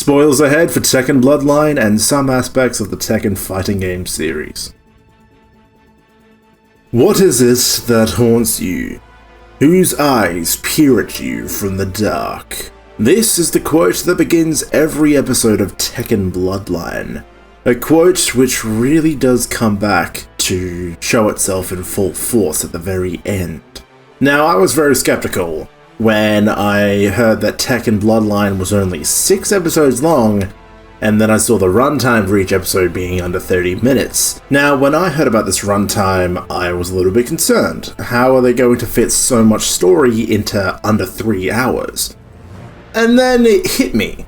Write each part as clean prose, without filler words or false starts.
Spoilers ahead for Tekken Bloodline and some aspects of the Tekken fighting game series. What is it that haunts you? Whose eyes peer at you from the dark? This is the quote that begins every episode of Tekken Bloodline. A quote which really does come back to show itself in full force at the very end. Now, I was very skeptical when I heard that Tekken Bloodline was only 6 episodes long, and then I saw the runtime for each episode being under 30 minutes. Now, when I heard about this runtime, I was a little bit concerned. How are they going to fit so much story into under 3 hours? And then it hit me.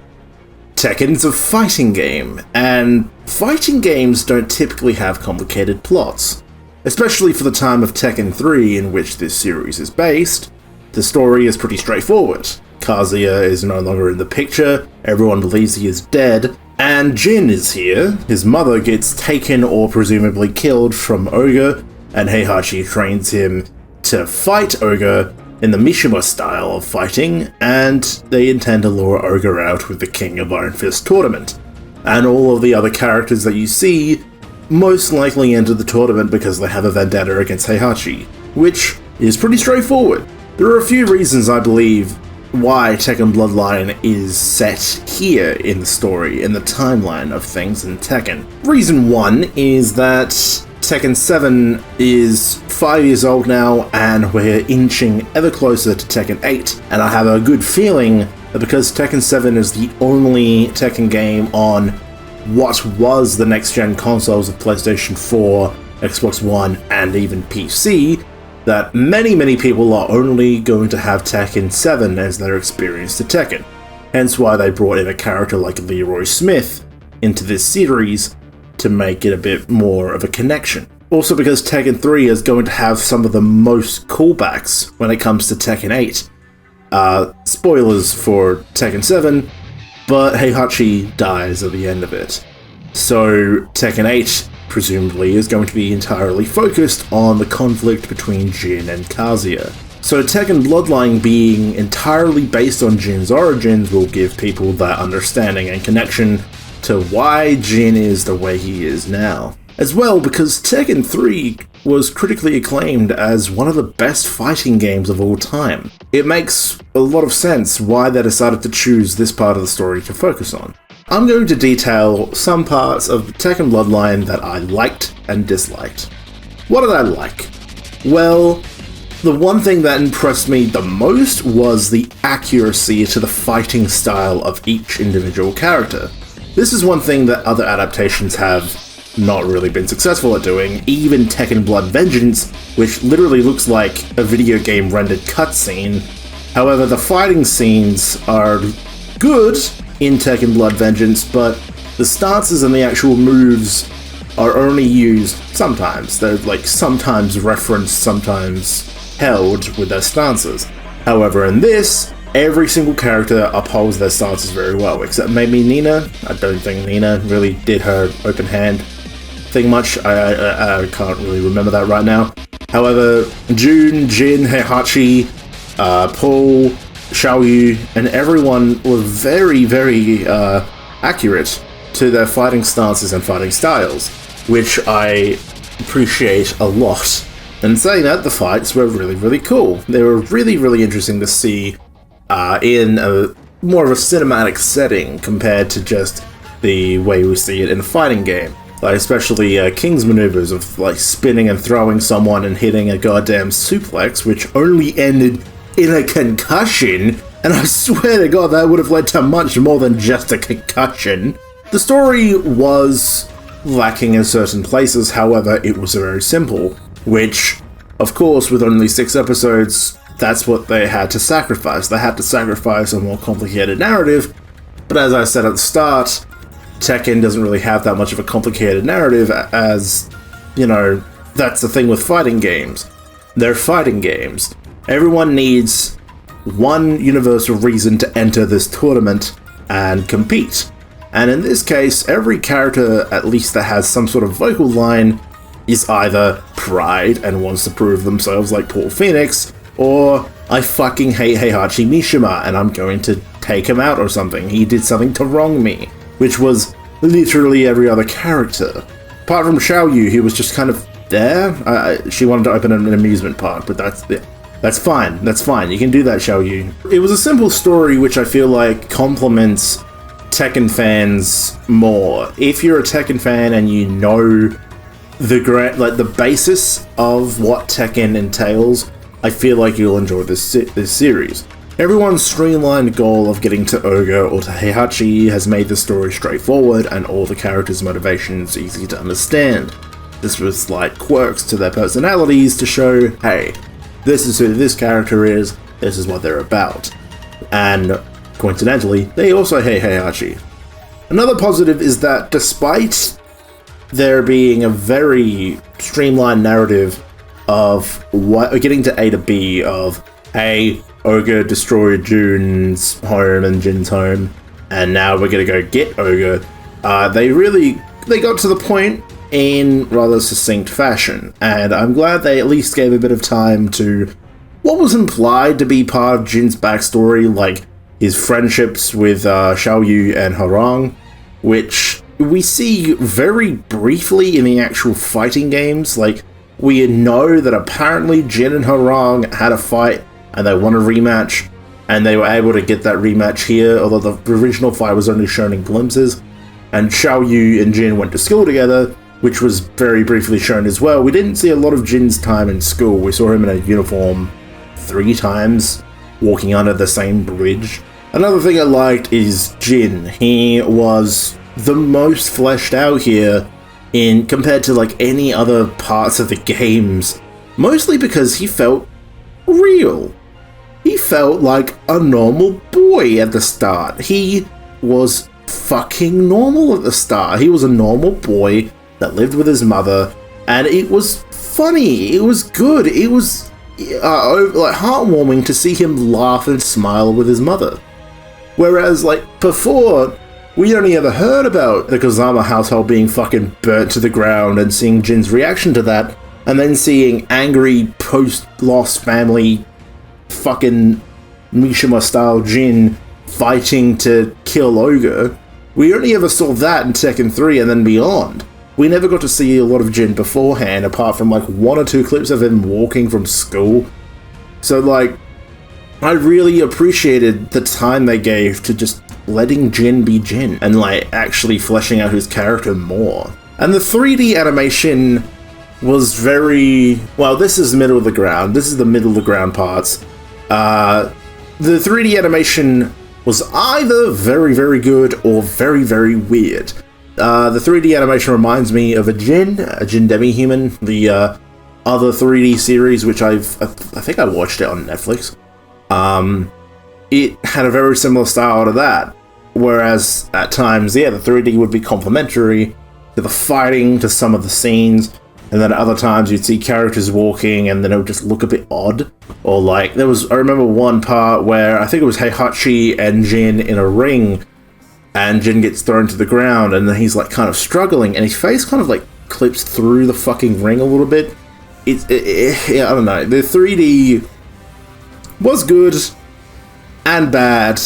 Tekken's a fighting game, and fighting games don't typically have complicated plots. Especially for the time of Tekken 3 in which this series is based, the story is pretty straightforward. Kazuya is no longer in the picture, everyone believes he is dead, and Jin is here. His mother gets taken or presumably killed from Ogre, and Heihachi trains him to fight Ogre in the Mishima style of fighting, and they intend to lure Ogre out with the King of Iron Fist tournament. And all of the other characters that you see most likely enter the tournament because they have a vendetta against Heihachi, which is pretty straightforward. There are a few reasons I believe why Tekken Bloodline is set here in the story, in the timeline of things in Tekken. Reason 1 is that Tekken 7 is 5 years old now, and we're inching ever closer to Tekken 8, and I have a good feeling that because Tekken 7 is the only Tekken game on what was the next-gen consoles of PlayStation 4, Xbox One, and even PC, that many people are only going to have Tekken 7 as their experience to Tekken. Hence why they brought in a character like Leroy Smith into this series to make it a bit more of a connection. Also because Tekken 3 is going to have some of the most callbacks when it comes to Tekken 8. Spoilers for Tekken 7, but Heihachi dies at the end of it. So Tekken 8 presumably is going to be entirely focused on the conflict between Jin and Kazuya. So Tekken Bloodline being entirely based on Jin's origins will give people that understanding and connection to why Jin is the way he is now. As well, because Tekken 3 was critically acclaimed as one of the best fighting games of all time. It makes a lot of sense why they decided to choose this part of the story to focus on. I'm going to detail some parts of Tekken Bloodline that I liked and disliked. What did I like? Well, the one thing that impressed me the most was the accuracy to the fighting style of each individual character. This is one thing that other adaptations have not really been successful at doing, even Tekken Blood Vengeance, which literally looks like a video game rendered cutscene. However, the fighting scenes are good in Tekken Blood Vengeance, but the stances and the actual moves are only used sometimes. They're like sometimes referenced, sometimes held with their stances. However, in this, every single character upholds their stances very well, except maybe Nina. I don't think Nina really did her open hand thing much. I can't really remember that right now. However, Jin, Heihachi, Paul, Xiaoyu, and everyone were very accurate to their fighting stances and fighting styles, which I appreciate a lot. And saying that, the fights were really cool. They were really interesting to see in a more of a cinematic setting compared to just the way we see it in a fighting game. Like especially King's maneuvers of like spinning and throwing someone and hitting a goddamn suplex, which only ended in a concussion, and I swear to God that would have led to much more than just a concussion. The story was lacking in certain places, however, it was very simple, which, of course, with only 6 episodes, that's what they had to sacrifice. They had to sacrifice a more complicated narrative, but as I said at the start, Tekken doesn't really have that much of a complicated narrative as, you know, that's the thing with fighting games. They're fighting games. Everyone needs one universal reason to enter this tournament and compete. And in this case, every character, at least that has some sort of vocal line, is either pride and wants to prove themselves like Paul Phoenix, or I fucking hate Heihachi Mishima and I'm going to take him out or something. He did something to wrong me, which was literally every other character. Apart from Xiaoyu, who was just kind of there. She wanted to open an amusement park, but that's fine. That's fine. You can do that, Xiaoyu. It was a simple story, which I feel like complements Tekken fans more. If you're a Tekken fan and you know the basis of what Tekken entails, I feel like you'll enjoy this series. Everyone's streamlined goal of getting to Ogre or to Heihachi has made the story straightforward and all the characters' motivations easy to understand. This was slight quirks to their personalities to show, hey, this is who this character is, this is what they're about. And coincidentally, they also hate Heihachi. Another positive is that despite there being a very streamlined narrative of getting to A to B of, hey, Ogre destroyed Jun's home and Jin's home, and now we're gonna go get Ogre, they got to the point in rather succinct fashion, and I'm glad they at least gave a bit of time to what was implied to be part of Jin's backstory, like his friendships with Xiaoyu and Harang, which we see very briefly in the actual fighting games. Like, we know that apparently Jin and Harang had a fight and they won a rematch, and they were able to get that rematch here, although the original fight was only shown in glimpses, and Xiaoyu and Jin went to school together, which was very briefly shown as well. We didn't see a lot of Jin's time in school. We saw him in a uniform 3 times, walking under the same bridge. Another thing I liked is Jin. He was the most fleshed out here compared to like any other parts of the games, mostly because he felt real. He felt like a normal boy at the start. He was fucking normal at the start. He was a normal boy that lived with his mother, and it was funny. It was good. It was like heartwarming to see him laugh and smile with his mother. Whereas, like, before, we only ever heard about the Kazama household being fucking burnt to the ground and seeing Jin's reaction to that, and then seeing angry post-lost family fucking Mishima-style Jin fighting to kill Ogre. We only ever saw that in Tekken 3 and then beyond. We never got to see a lot of Jin beforehand, apart from like 1 or 2 clips of him walking from school. So like, I really appreciated the time they gave to just letting Jin be Jin and like actually fleshing out his character more. And the 3D animation was very, well, this is middle of the ground. This is the middle of the ground parts. The 3D animation was either very, very good or very, very weird. The 3D animation reminds me of a Jin Demi-Human, the other 3D series, which I think I watched it on Netflix. It had a very similar style to that, whereas at times, yeah, the 3D would be complementary to the fighting, to some of the scenes, and then at other times you'd see characters walking and then it would just look a bit odd. Or like, I remember one part where I think it was Heihachi and Jin in a ring, and Jin gets thrown to the ground, and then he's like kind of struggling, and his face kind of like clips through the fucking ring a little bit. Yeah, I don't know. The 3D was good and bad,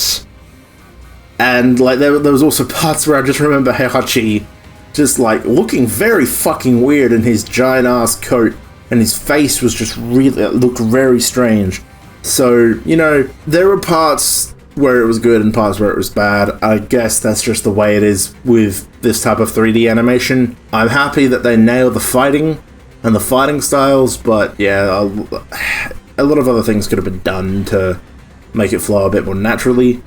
and like there was also parts where I just remember Heihachi just like looking very fucking weird in his giant ass coat, and his face was just really looked very strange. So, you know, there were parts where it was good and parts where it was bad. I guess that's just the way it is with this type of 3D animation. I'm happy that they nailed the fighting and the fighting styles, but yeah, a lot of other things could have been done to make it flow a bit more naturally.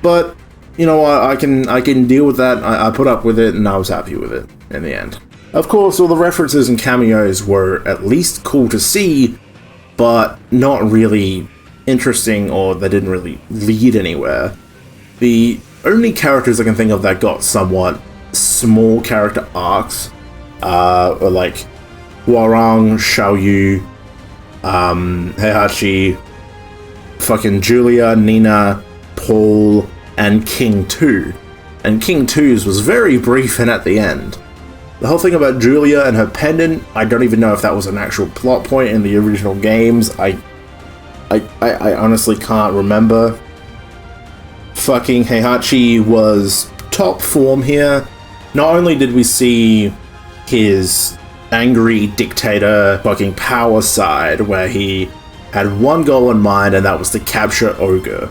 But you know what, I can deal with that. I put up with it, and I was happy with it in the end. Of course, all the references and cameos were at least cool to see, but not really interesting, or they didn't really lead anywhere. The only characters I can think of that got somewhat small character arcs were like Hwoarang, Xiaoyu, Heihachi, fucking Julia, Nina, Paul, and King 2. And King 2's was very brief and at the end. The whole thing about Julia and her pendant, I don't even know if that was an actual plot point in the original games. I honestly can't remember. fucking Heihachi was top form here. Not only did we see his angry dictator fucking power side, where he had one goal in mind, and that was to capture Ogre.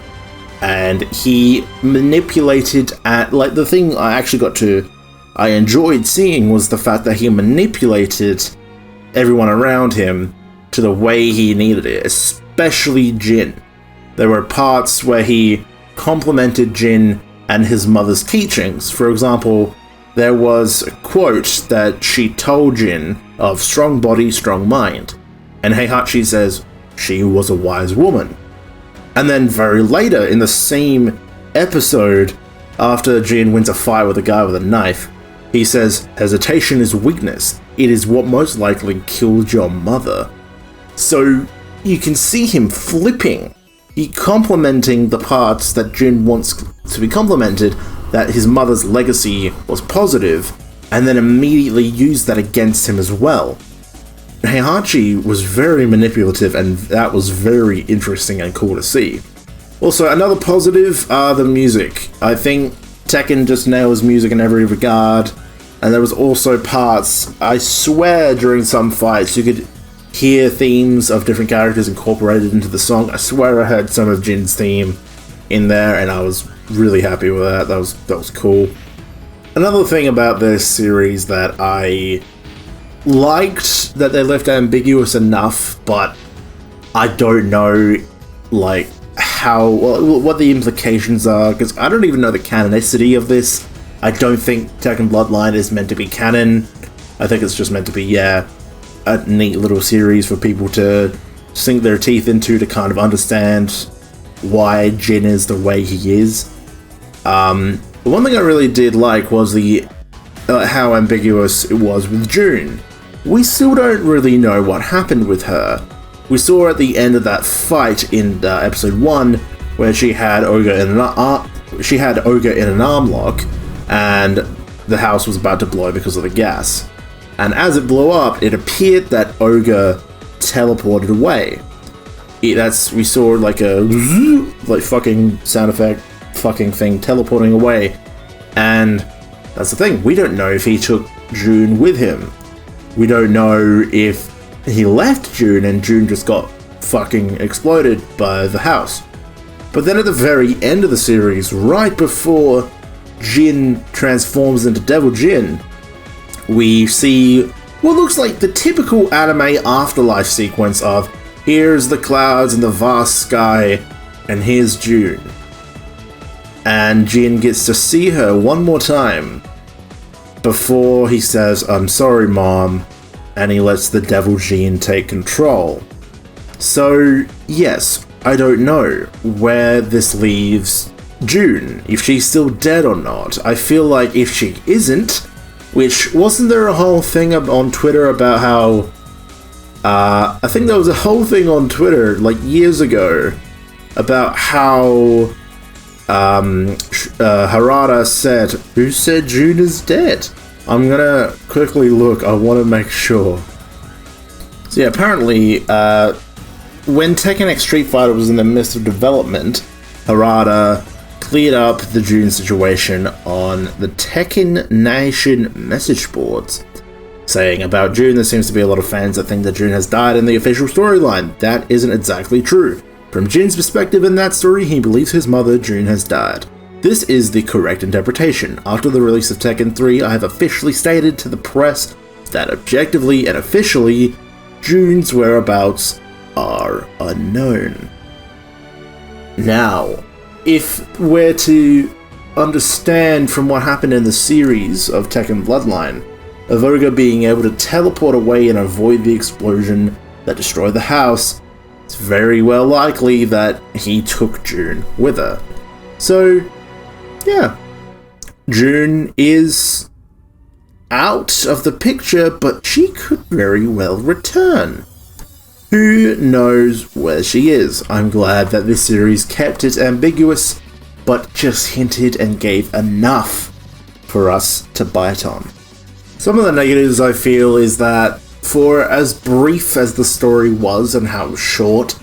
And he manipulated the thing I enjoyed seeing was the fact that he manipulated everyone around him to the way he needed it, especially Jin. There were parts where he complimented Jin and his mother's teachings. For example, there was a quote that she told Jin of strong body, strong mind. And Heihachi says, she was a wise woman. And then very later in the same episode, after Jin wins a fight with a guy with a knife, he says, hesitation is weakness. It is what most likely killed your mother. So you can see him flipping. He complimenting the parts that Jin wants to be complimented, that his mother's legacy was positive, and then immediately used that against him as well. Heihachi was very manipulative, and that was very interesting and cool to see. Also, another positive are the music. I think Tekken just nails music in every regard, and there was also parts, I swear during some fights you could hear themes of different characters incorporated into the song. I swear I heard some of Jin's theme in there, and I was really happy with that. That was cool. Another thing about this series that I liked that they left ambiguous enough, but I don't know what the implications are, because I don't even know the canonicity of this. I don't think Tekken Bloodline is meant to be canon. I think it's just meant to be, a neat little series for people to sink their teeth into to kind of understand why Jin is the way he is. The one thing I really did like was how ambiguous it was with June. We still don't really know what happened with her. We saw at the end of that fight in episode 1 where she had Ogre in an arm lock, and the house was about to blow because of the gas. And as it blew up, it appeared that Ogre teleported away. We saw like a fucking sound effect fucking thing teleporting away. And that's the thing, we don't know if he took June with him. We don't know if he left June and June just got fucking exploded by the house. But then at the very end of the series, right before Jin transforms into Devil Jin, we see what looks like the typical anime afterlife sequence of here's the clouds and the vast sky, and here's June. And Jin gets to see her one more time before he says, I'm sorry, Mom, and he lets the Devil Jin take control. So, yes, I don't know where this leaves June, if she's still dead or not. I feel like if she isn't, which wasn't there a whole thing on Twitter about how I think there was a whole thing on Twitter like years ago about how Harada said, who said June is dead? I'm gonna quickly look, I want to make sure. So yeah, apparently when Tekken X Street Fighter was in the midst of development, Harada cleared up the June situation on the Tekken Nation message boards, saying about June, there seems to be a lot of fans that think that June has died in the official storyline. That isn't exactly true. From Jin's perspective in that story, he believes his mother, June, has died. This is the correct interpretation. After the release of Tekken 3, I have officially stated to the press that objectively and officially, June's whereabouts are unknown. Now, if we're to understand from what happened in the series of Tekken Bloodline, of Ogre being able to teleport away and avoid the explosion that destroyed the house, it's very well likely that he took June with her. So, yeah, June is out of the picture, but she could very well return. Who knows where she is? I'm glad that this series kept it ambiguous, but just hinted and gave enough for us to bite on. Some of the negatives I feel is that for as brief as the story was and how short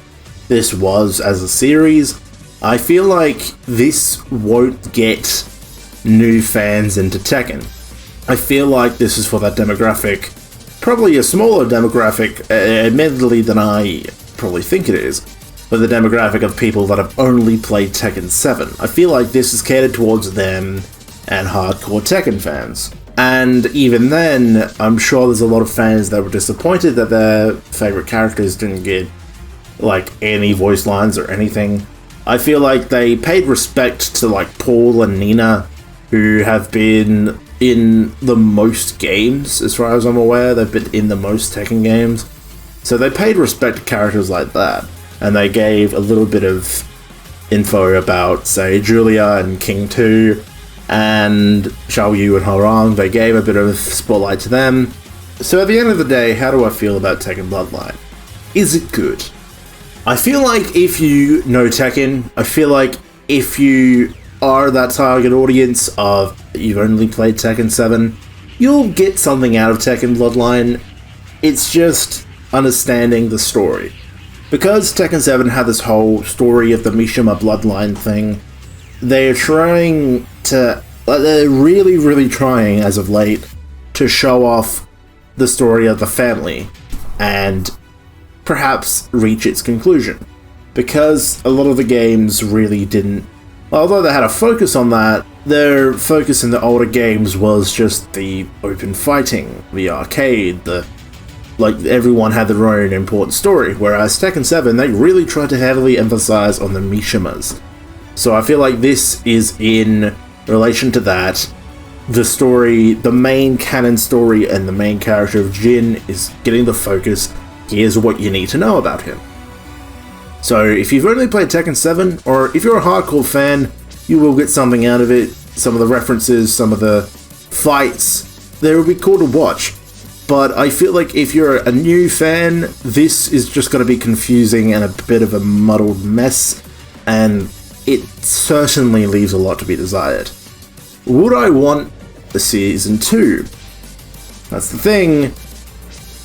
this was as a series, I feel like this won't get new fans into Tekken. I feel like this is for that demographic, probably a smaller demographic, admittedly, than I probably think it is, but the demographic of people that have only played Tekken 7. I feel like this is catered towards them and hardcore Tekken fans. And even then, I'm sure there's a lot of fans that were disappointed that their favorite characters didn't get, like, any voice lines or anything. I feel like they paid respect to, like, Paul and Nina, who have been in the most games, as far as I'm aware. They've been in the most Tekken games. So they paid respect to characters like that. And they gave a little bit of info about, say, Julia and King 2, and Xiao Yu and Horong. They gave a bit of spotlight to them. So at the end of the day, how do I feel about Tekken Bloodline? Is it good? I feel like if you know Tekken, I feel like if you are that target audience of you've only played Tekken 7, you'll get something out of Tekken Bloodline. It's just understanding the story. Because Tekken 7 had this whole story of the Mishima Bloodline thing, they're trying to, they're really trying as of late to show off the story of the family and perhaps reach its conclusion. Because a lot of the games really didn't, although they had a focus on that, their focus in the older games was just the open fighting, the arcade, like everyone had their own important story, whereas Tekken 7, they really tried to heavily emphasize on the Mishimas. So I feel like this is in relation to that. The story, the main canon story and the main character of Jin is getting the focus. Here's what you need to know about him. So if you've only played Tekken 7, or if you're a hardcore fan, you will get something out of it. Some of the references, some of the fights, they will be cool to watch. But I feel like if you're a new fan, this is just going to be confusing and a bit of a muddled mess, and it certainly leaves a lot to be desired. Would I want a Season 2? That's the thing.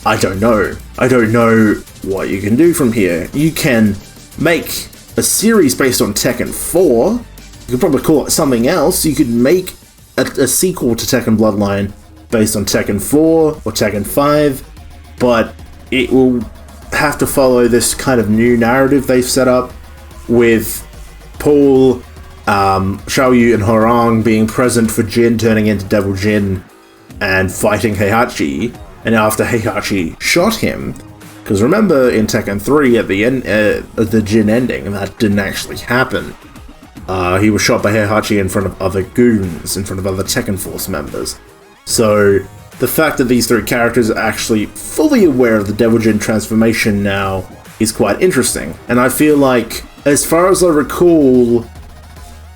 I don't know. I don't know what you can do from here. You can make a series based on Tekken 4. You could probably call it something else. You could make a sequel to Tekken Bloodline based on Tekken 4 or Tekken 5, but it will have to follow this kind of new narrative they've set up with Paul, Xiao Yu and Horong being present for Jin turning into Devil Jin and fighting Heihachi, and after Heihachi shot him, because remember in Tekken 3 at the end, the Jin ending, that didn't actually happen. He was shot by Heihachi in front of other goons, in front of other Tekken Force members. So the fact that these three characters are actually fully aware of the Devil Jin transformation now is quite interesting. And I feel like, as far as I recall,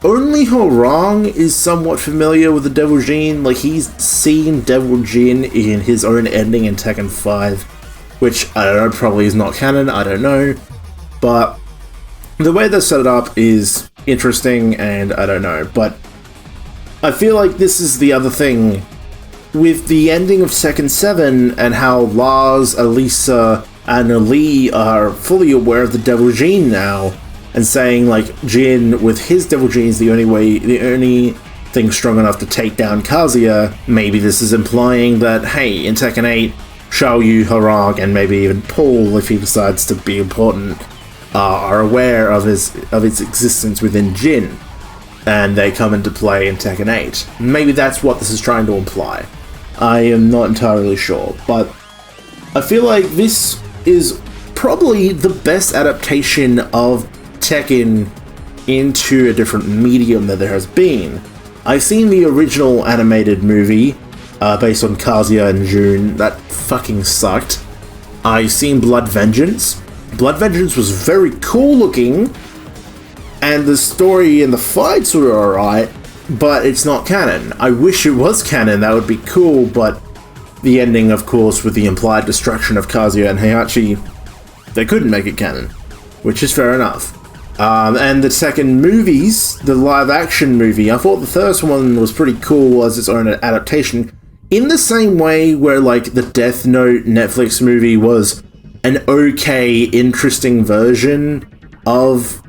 only Horong is somewhat familiar with the Devil Jin. Like, he's seen Devil Jin in his own ending in Tekken 5, which, I don't know, probably is not canon, I don't know. But the way they set it up is interesting, and I don't know. But I feel like this is the other thing. With the ending of Tekken 7 and how Lars, Elisa, and Ali are fully aware of the Devil Jin now, and saying like Jin with his Devil Jin is the only thing strong enough to take down Kazuya, maybe this is implying that, hey, in Tekken 8, Xiao Yu, Horong, and maybe even Paul, if he decides to be important, are aware of its existence within Jin, and they come into play in Tekken 8. Maybe that's what this is trying to imply. I am not entirely sure, but I feel like this is probably the best adaptation of Tekken into a different medium that there has been. I've seen the original animated movie based on Kazuya and Jun. That fucking sucked. I've seen Blood Vengeance. Blood Vengeance was very cool looking, and the story and the fights were alright, but it's not canon. I wish it was canon, that would be cool, but the ending, of course, with the implied destruction of Kazuya and Heihachi, they couldn't make it canon, which is fair enough. And the second movies, the live-action movie, I thought the first one was pretty cool as its own adaptation, in the same way where, like, the Death Note Netflix movie was an okay, interesting version of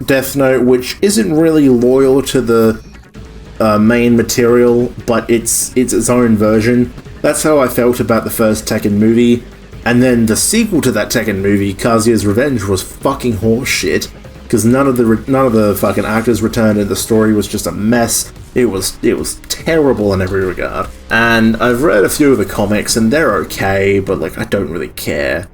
Death Note, which isn't really loyal to the main material, but it's its own version. That's how I felt about the first Tekken movie. And then the sequel to that Tekken movie, Kazuya's Revenge, was fucking horseshit, because none of the fucking actors returned, and the story was just a mess. It was terrible in every regard. And I've read a few of the comics, and they're okay, but like I don't really care.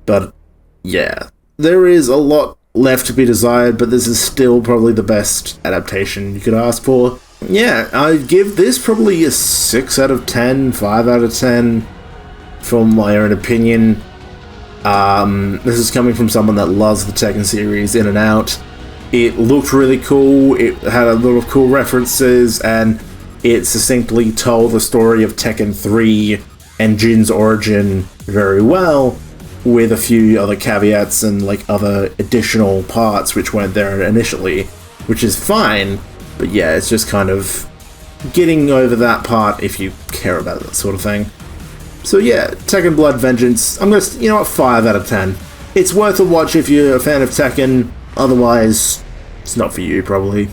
But yeah, there is a lot left to be desired, but this is still probably the best adaptation you could ask for. Yeah, I'd give this probably a 6 out of 10, 5 out of 10. From my own opinion. This is coming from someone that loves the Tekken series in and out. It looked really cool, it had a lot of cool references, and it succinctly told the story of Tekken 3 and Jin's origin very well, with a few other caveats and like other additional parts which weren't there initially, which is fine, but yeah, it's just kind of getting over that part if you care about that sort of thing. So yeah, Tekken Blood Vengeance, I'm gonna, you know what, 5 out of 10. It's worth a watch if you're a fan of Tekken, otherwise, it's not for you, probably.